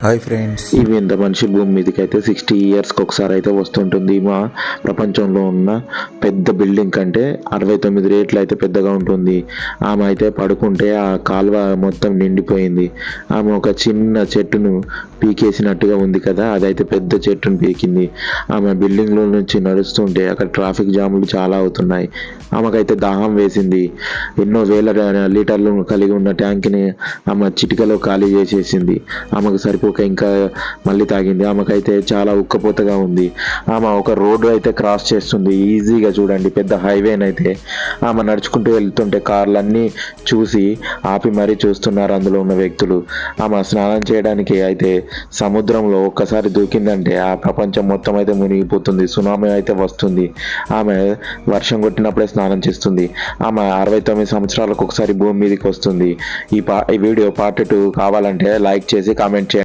Hi friends. ఇవి ఇంత మనిషి భూమి మీదకి అయితే 60 ఇయర్స్కి ఒకసారి అయితే వస్తుంటుంది. మా ప్రపంచంలో ఉన్న పెద్ద బిల్డింగ్ కంటే 69 రేట్లు అయితే పెద్దగా ఉంటుంది. ఆమె అయితే పడుకుంటే ఆ కాలువ మొత్తం నిండిపోయింది. ఆమె ఒక చిన్న చెట్టును పీకేసినట్టుగా ఉంది కదా, అదైతే పెద్ద చెట్టును పీకింది. ఆమె బిల్డింగ్లో నుంచి నడుస్తుంటే అక్కడ ట్రాఫిక్ జాములు చాలా అవుతున్నాయి. ఆమెకైతే దాహం వేసింది. ఎన్నో వేల లీటర్లు కలిగి ఉన్న ట్యాంక్ని ఆమె చిటికలో ఖాళీ చేసేసింది. ఆమెకు సరిపోక ఇంకా మళ్ళీ తాగింది. ఆమెకైతే చాలా ఉక్కపోతగా ఉంది. ఆమె ఒక రోడ్డు అయితే క్రాస్ చేస్తుంది ఈజీగా. చూడండి, పెద్ద హైవేనైతే ఆమె నడుచుకుంటూ వెళ్తుంటే కార్లన్నీ చూసి ఆపి మరీ చూస్తున్నారు అందులో ఉన్న వ్యక్తులు. ఆమె స్నానం చేయడానికి అయితే సముద్రంలో ఒక్కసారి దూకిందంటే ఆ ప్రపంచం మొత్తం అయితే మునిగిపోతుంది. సునామీ అయితే వస్తుంది. ఆమె వర్షం కొట్టినప్పుడే స్నానం చేస్తుంది. ఆమె 69 సంవత్సరాలకు ఒకసారి భూమి మీదకి వస్తుంది. ఈ వీడియో పార్ట్ 2 కావాలంటే లైక్ చేసి కామెంట్ చేయండి.